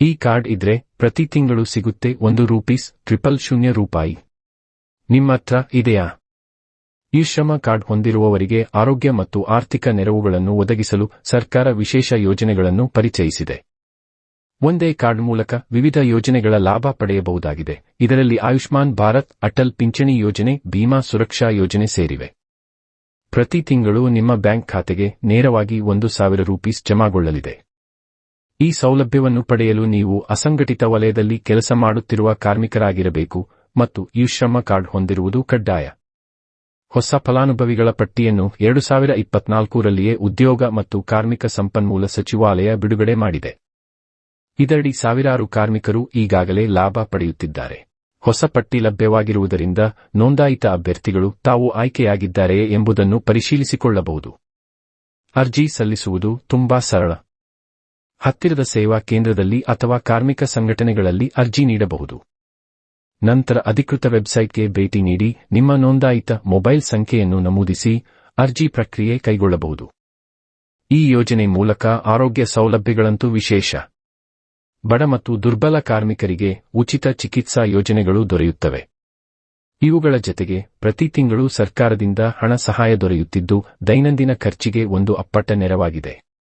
ಈ ಕಾರ್ಡ್ ಇದ್ರೆ ಪ್ರತಿ ತಿಂಗಳು ಸಿಗುತ್ತೆ ₹1,000,000. ನಿಮ್ಮತ್ರ ಇದೆಯಾ? ಈ ಶ್ರಮ ಕಾರ್ಡ್ ಹೊಂದಿರುವವರಿಗೆ ಆರೋಗ್ಯ ಮತ್ತು ಆರ್ಥಿಕ ನೆರವುಗಳನ್ನು ಒದಗಿಸಲು ಸರ್ಕಾರ ವಿಶೇಷ ಯೋಜನೆಗಳನ್ನು ಪರಿಚಯಿಸಿದೆ. ಒಂದೇ ಕಾರ್ಡ್ ಮೂಲಕ ವಿವಿಧ ಯೋಜನೆಗಳ ಲಾಭ ಪಡೆಯಬಹುದಾಗಿದೆ. ಇದರಲ್ಲಿ ಆಯುಷ್ಮಾನ್ ಭಾರತ್, ಅಟಲ್ ಪಿಂಚಣಿ ಯೋಜನೆ, ಭೀಮಾ ಸುರಕ್ಷಾ ಯೋಜನೆ ಸೇರಿವೆ. ಪ್ರತಿ ತಿಂಗಳು ನಿಮ್ಮ ಬ್ಯಾಂಕ್ ಖಾತೆಗೆ ನೇರವಾಗಿ ₹1,000 ಜಮಾಗೊಳ್ಳಲಿದೆ. ಈ ಸೌಲಭ್ಯವನ್ನು ಪಡೆಯಲು ನೀವು ಅಸಂಘಟಿತ ವಲಯದಲ್ಲಿ ಕೆಲಸ ಮಾಡುತ್ತಿರುವ ಕಾರ್ಮಿಕರಾಗಿರಬೇಕು ಮತ್ತು ಈ ಶ್ರಮ ಕಾರ್ಡ್ ಹೊಂದಿರುವುದು ಕಡ್ಡಾಯ. ಹೊಸ ಫಲಾನುಭವಿಗಳ ಪಟ್ಟಿಯನ್ನು 2024ರಲ್ಲಿಯೇ ಉದ್ಯೋಗ ಮತ್ತು ಕಾರ್ಮಿಕ ಸಂಪನ್ಮೂಲ ಸಚಿವಾಲಯ ಬಿಡುಗಡೆ ಮಾಡಿದೆ. ಇದರಡಿ ಸಾವಿರಾರು ಕಾರ್ಮಿಕರು ಈಗಾಗಲೇ ಲಾಭ ಪಡೆಯುತ್ತಿದ್ದಾರೆ. ಹೊಸ ಪಟ್ಟಿ ಲಭ್ಯವಾಗಿರುವುದರಿಂದ ನೋಂದಾಯಿತ ಅಭ್ಯರ್ಥಿಗಳು ತಾವು ಆಯ್ಕೆಯಾಗಿದ್ದಾರೆಯೇ ಎಂಬುದನ್ನು ಪರಿಶೀಲಿಸಿಕೊಳ್ಳಬಹುದು. ಅರ್ಜಿ ಸಲ್ಲಿಸುವುದು ತುಂಬಾ ಸರಳ. ಹತ್ತಿರದ ಸೇವಾ ಕೇಂದ್ರದಲ್ಲಿ ಅಥವಾ ಕಾರ್ಮಿಕ ಸಂಘಟನೆಗಳಲ್ಲಿ ಅರ್ಜಿ ನೀಡಬಹುದು. ನಂತರ ಅಧಿಕೃತ ವೆಬ್ಸೈಟ್ಗೆ ಭೇಟಿ ನೀಡಿ ನಿಮ್ಮ ನೋಂದಾಯಿತ ಮೊಬೈಲ್ ಸಂಖ್ಯೆಯನ್ನು ನಮೂದಿಸಿ ಅರ್ಜಿ ಪ್ರಕ್ರಿಯೆ ಕೈಗೊಳ್ಳಬಹುದು. ಈ ಯೋಜನೆ ಮೂಲಕ ಆರೋಗ್ಯ ಸೌಲಭ್ಯಗಳಂತೂ ವಿಶೇಷ. ಬಡ ಮತ್ತು ದುರ್ಬಲ ಕಾರ್ಮಿಕರಿಗೆ ಉಚಿತ ಚಿಕಿತ್ಸಾ ಯೋಜನೆಗಳು ದೊರೆಯುತ್ತವೆ. ಇವುಗಳ ಜತೆಗೆ ಪ್ರತಿ ತಿಂಗಳು ಸರ್ಕಾರದಿಂದ ಹಣ ಸಹಾಯ ದೊರೆಯುತ್ತಿದ್ದು ದೈನಂದಿನ ಖರ್ಚಿಗೆ ಒಂದು ಅಪ್ಪಟ ನೆರವಾಗಿದೆ.